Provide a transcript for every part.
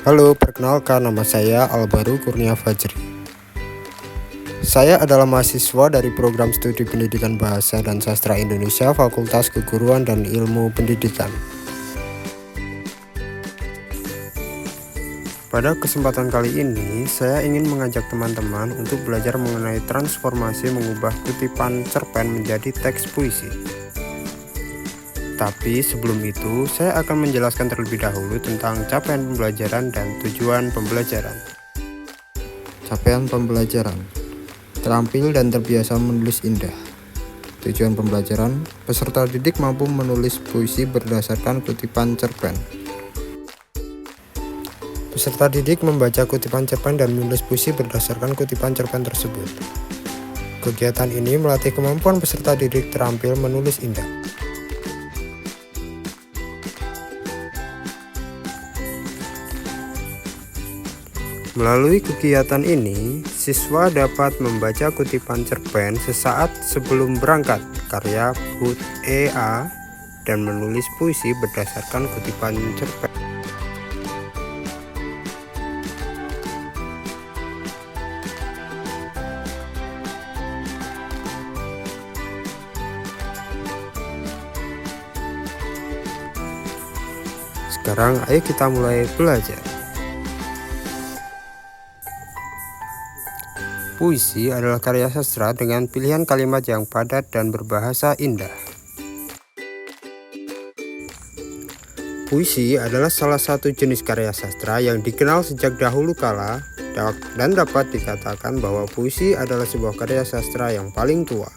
Halo, perkenalkan nama saya Albaru Kurnia Fajri. Saya adalah mahasiswa dari Program Studi Pendidikan Bahasa dan Sastra Indonesia, Fakultas Keguruan dan Ilmu Pendidikan. Pada kesempatan kali ini, saya ingin mengajak teman-teman untuk belajar mengenai transformasi mengubah kutipan cerpen menjadi teks puisi. Tapi sebelum itu, saya akan menjelaskan terlebih dahulu tentang capaian pembelajaran dan tujuan pembelajaran. Capaian pembelajaran: terampil dan terbiasa menulis indah. Tujuan pembelajaran: peserta didik mampu menulis puisi berdasarkan kutipan cerpen. Peserta didik membaca kutipan cerpen dan menulis puisi berdasarkan kutipan cerpen tersebut. Kegiatan ini melatih kemampuan peserta didik terampil menulis indah. Melalui kegiatan ini, siswa dapat membaca kutipan cerpen sesaat sebelum berangkat karya Bud E.A. dan menulis puisi berdasarkan kutipan cerpen. Sekarang ayo kita mulai belajar. Puisi adalah karya sastra dengan pilihan kalimat yang padat dan berbahasa indah. Puisi adalah salah satu jenis karya sastra yang dikenal sejak dahulu kala dan dapat dikatakan bahwa puisi adalah sebuah karya sastra yang paling tua.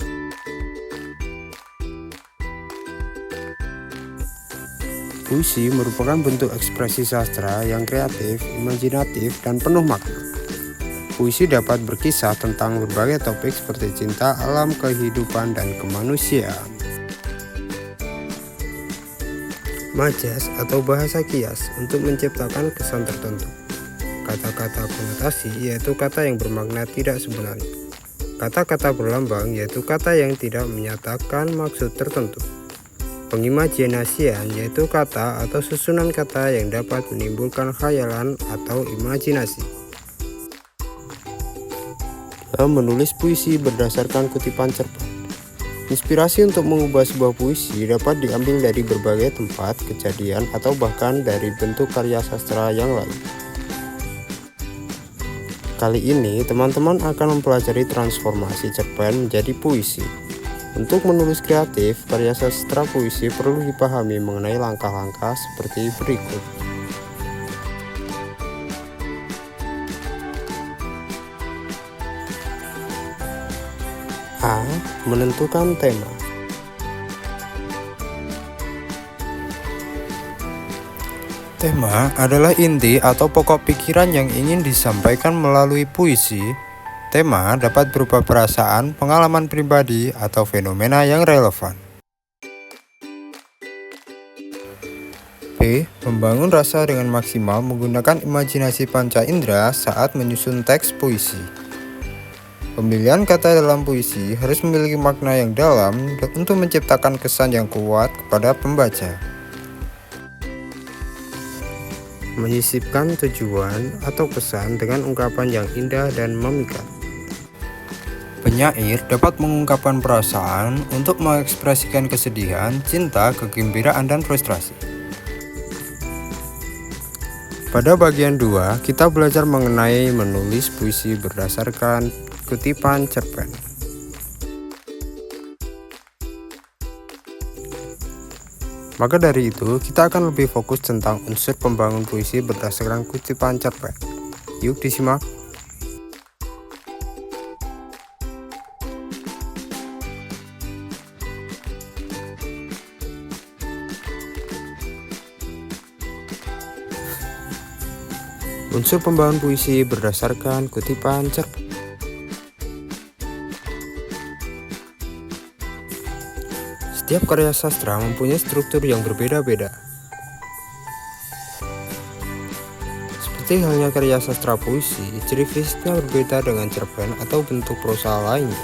Puisi merupakan bentuk ekspresi sastra yang kreatif, imajinatif, dan penuh makna. Puisi dapat berkisah tentang berbagai topik seperti cinta, alam, kehidupan, dan kemanusiaan. Majas atau bahasa kias untuk menciptakan kesan tertentu. Kata-kata konotasi yaitu kata yang bermakna tidak sebenarnya. Kata-kata berlambang yaitu kata yang tidak menyatakan maksud tertentu. Pengimajinasian yaitu kata atau susunan kata yang dapat menimbulkan khayalan atau imajinasi. Menulis puisi berdasarkan kutipan cerpen. Inspirasi untuk mengubah sebuah puisi dapat diambil dari berbagai tempat, kejadian, atau bahkan dari bentuk karya sastra yang lain. Kali ini, teman-teman akan mempelajari transformasi cerpen menjadi puisi. Untuk menulis kreatif, karya sastra puisi perlu dipahami mengenai langkah-langkah seperti berikut. A. Menentukan tema. Tema adalah inti atau pokok pikiran yang ingin disampaikan melalui puisi. Tema dapat berupa perasaan, pengalaman pribadi, atau fenomena yang relevan. B. Membangun rasa dengan maksimal menggunakan imajinasi panca indera saat menyusun teks puisi. Pemilihan kata dalam puisi harus memiliki makna yang dalam untuk menciptakan kesan yang kuat kepada pembaca. Menyisipkan tujuan atau pesan dengan ungkapan yang indah dan memikat. Penyair dapat mengungkapkan perasaan untuk mengekspresikan kesedihan, cinta, kegembiraan, dan frustrasi. Pada bagian 2, kita belajar mengenai menulis puisi berdasarkan kutipan cerpen. Maka dari itu, kita akan lebih fokus tentang unsur pembangun puisi berdasarkan kutipan cerpen. Yuk disimak. Unsur pembangun puisi berdasarkan kutipan cerpen. Setiap karya sastra mempunyai struktur yang berbeda-beda. Seperti halnya karya sastra puisi, ciri fisiknya berbeda dengan cerpen atau bentuk prosa lainnya.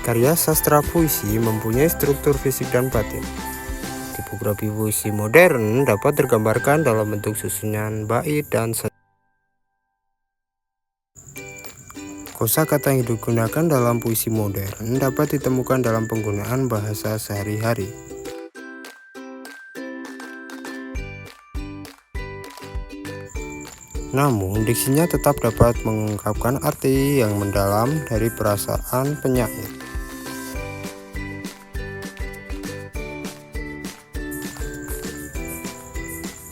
Karya sastra puisi mempunyai struktur fisik dan batin. Tipografi puisi modern dapat tergambarkan dalam bentuk susunan bait dan kosakata yang digunakan dalam puisi modern dapat ditemukan dalam penggunaan bahasa sehari-hari. Namun, diksinya tetap dapat mengungkapkan arti yang mendalam dari perasaan penyair.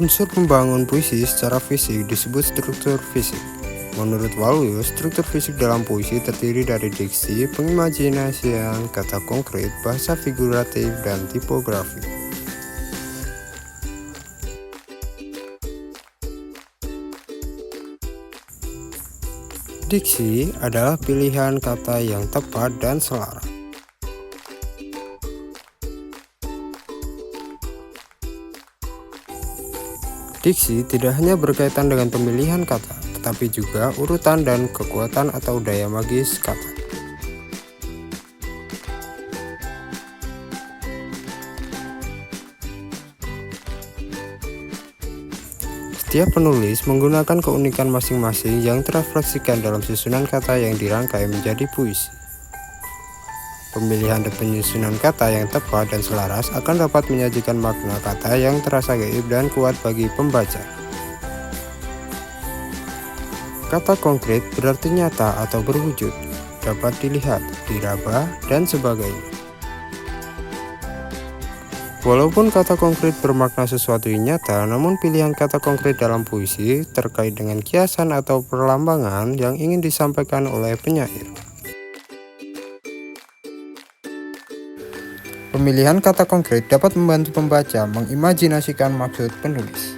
Unsur pembangun puisi secara fisik disebut struktur fisik. Menurut Waluyo, struktur fisik dalam puisi terdiri dari diksi, pengimajinasian, kata konkret, bahasa figuratif, dan tipografi. Diksi adalah pilihan kata yang tepat dan selaras. Diksi tidak hanya berkaitan dengan pemilihan kata, tetapi juga urutan dan kekuatan atau daya magis kata. Setiap penulis menggunakan keunikan masing-masing yang terefleksikan dalam susunan kata yang dirangkai menjadi puisi. Pemilihan dan penyusunan kata yang tepat dan selaras akan dapat menyajikan makna kata yang terasa gaib dan kuat bagi pembaca. Kata konkret berarti nyata atau berwujud, dapat dilihat, diraba, dan sebagainya. Walaupun kata konkret bermakna sesuatu yang nyata, namun pilihan kata konkret dalam puisi terkait dengan kiasan atau perlambangan yang ingin disampaikan oleh penyair. Pemilihan kata konkret dapat membantu pembaca mengimajinasikan maksud penulis.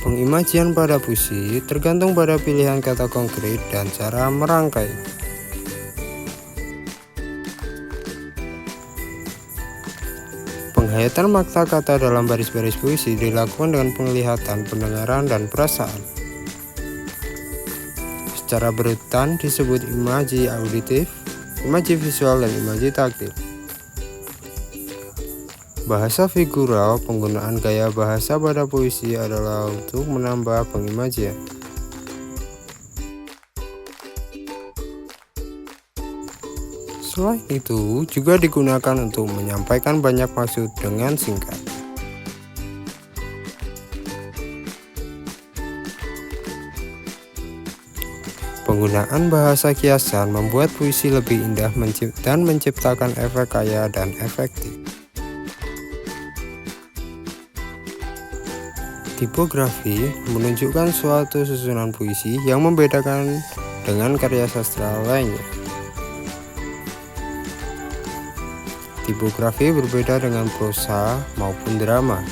Pengimajian pada puisi tergantung pada pilihan kata konkret dan cara merangkai. Penghayatan makna kata dalam baris-baris puisi dilakukan dengan penglihatan, pendengaran, dan perasaan. Secara berurutan disebut imaji auditif, imaji visual, dan imaji taktil. Bahasa figural, penggunaan gaya bahasa pada puisi adalah untuk menambah pengimajian. Selain itu, juga digunakan untuk menyampaikan banyak maksud dengan singkat. Penggunaan bahasa kiasan membuat puisi lebih indah dan menciptakan efek kaya dan efektif. Tipografi menunjukkan suatu susunan puisi yang membedakan dengan karya sastra lainnya. Tipografi berbeda dengan prosa maupun drama.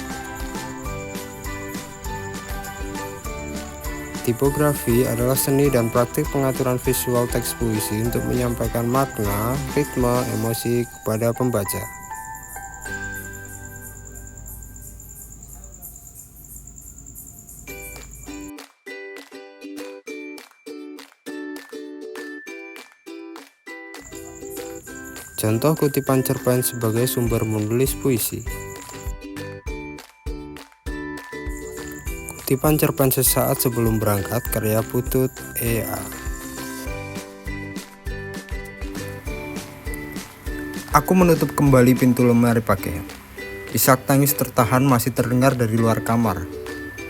Tipografi adalah seni dan praktik pengaturan visual teks puisi untuk menyampaikan makna, ritme, emosi kepada pembaca. Contoh kutipan cerpen sebagai sumber menulis puisi. Kutipan cerpen sesaat sebelum berangkat karya Putut E.A. Aku menutup kembali pintu lemari pakaian. Isak tangis tertahan masih terdengar dari luar kamar.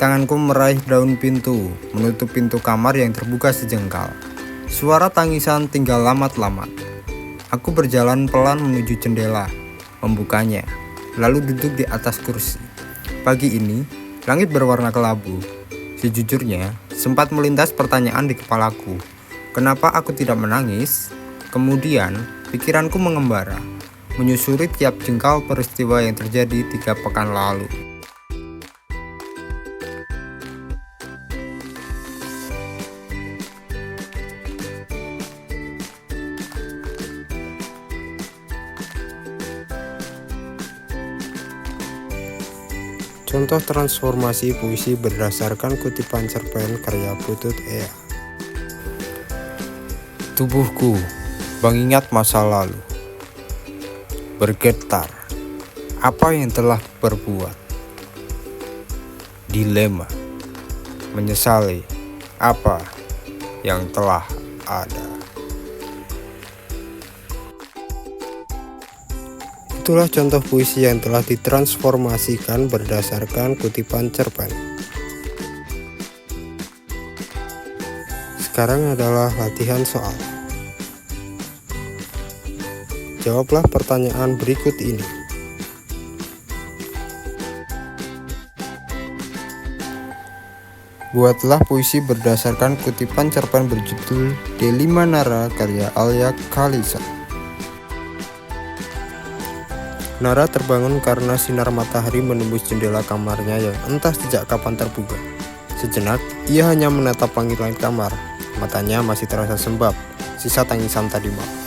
Tanganku meraih daun pintu, menutup pintu kamar yang terbuka sejengkal. Suara tangisan tinggal lamat-lamat. Aku berjalan pelan menuju jendela, membukanya, lalu duduk di atas kursi. Pagi ini, langit berwarna kelabu. Sejujurnya, sempat melintas pertanyaan di kepalaku. Kenapa aku tidak menangis? Kemudian, pikiranku mengembara, menyusuri tiap jengkal peristiwa yang terjadi 3 pekan lalu. Contoh transformasi puisi berdasarkan kutipan cerpen karya Putut Ea. Tubuhku mengingat masa lalu, bergetar apa yang telah berbuat. Dilema, menyesali apa yang telah ada. Itulah contoh puisi yang telah ditransformasikan berdasarkan kutipan cerpen. Sekarang adalah latihan soal. Jawablah pertanyaan berikut ini. Buatlah puisi berdasarkan kutipan cerpen berjudul Delima Nara karya Alia Kalisa. Nara terbangun karena sinar matahari menembus jendela kamarnya yang entah sejak kapan terbuka. Sejenak, ia hanya menatap langit-langit kamar. Matanya masih terasa sembab, sisa tangisan tadi malam.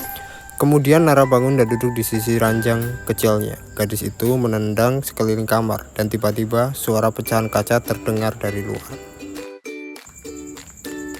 Kemudian Nara bangun dan duduk di sisi ranjang kecilnya. Gadis itu menendang sekeliling kamar, dan tiba-tiba suara pecahan kaca terdengar dari luar.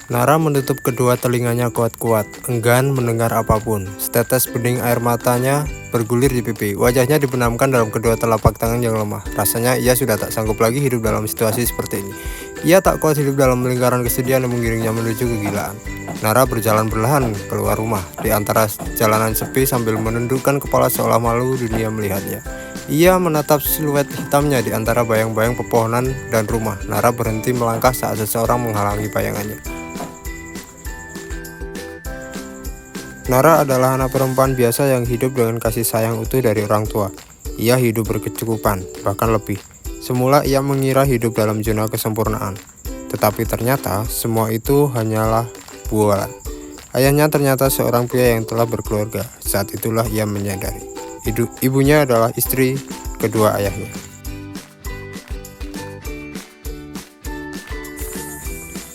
Nara menutup kedua telinganya kuat-kuat, enggan mendengar apapun. Setetes bening air matanya bergulir di pipi. Wajahnya dibenamkan dalam kedua telapak tangan yang lemah. Rasanya ia sudah tak sanggup lagi hidup dalam situasi seperti ini. Ia tak kuat hidup dalam lingkaran kesedihan yang mengiringnya menuju kegilaan. Nara berjalan perlahan keluar rumah di antara jalanan sepi sambil menundukkan kepala seolah malu dunia melihatnya. Ia menatap siluet hitamnya di antara bayang-bayang pepohonan dan rumah. Nara berhenti melangkah saat seseorang menghalangi bayangannya. Nara adalah anak perempuan biasa yang hidup dengan kasih sayang utuh dari orang tua. Ia hidup berkecukupan, bahkan lebih. Semula ia mengira hidup dalam zona kesempurnaan. Tetapi ternyata semua itu hanyalah bualan. Ayahnya ternyata seorang pria yang telah berkeluarga. Saat itulah ia menyadari ibunya adalah istri kedua ayahnya.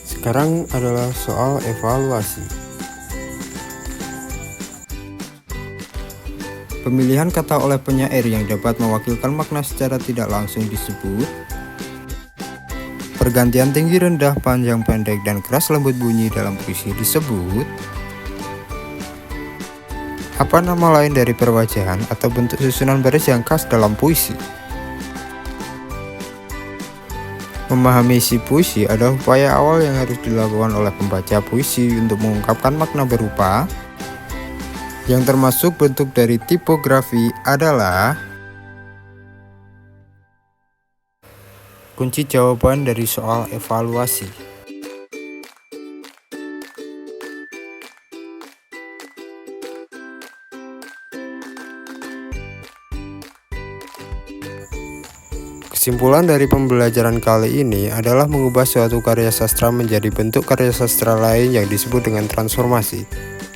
Sekarang adalah soal evaluasi. Pemilihan kata oleh penyair yang dapat mewakilkan makna secara tidak langsung disebut. Pergantian tinggi rendah, panjang pendek, dan keras lembut bunyi dalam puisi disebut. Apa nama lain dari perwajahan atau bentuk susunan baris yang khas dalam puisi? Memahami isi puisi adalah upaya awal yang harus dilakukan oleh pembaca puisi untuk mengungkapkan makna berupa. Yang termasuk bentuk dari tipografi adalah kunci jawaban dari soal evaluasi. Kesimpulan dari pembelajaran kali ini adalah mengubah suatu karya sastra menjadi bentuk karya sastra lain yang disebut dengan transformasi.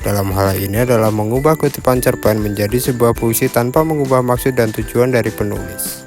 Dalam hal ini adalah mengubah kutipan cerpen menjadi sebuah puisi tanpa mengubah maksud dan tujuan dari penulis.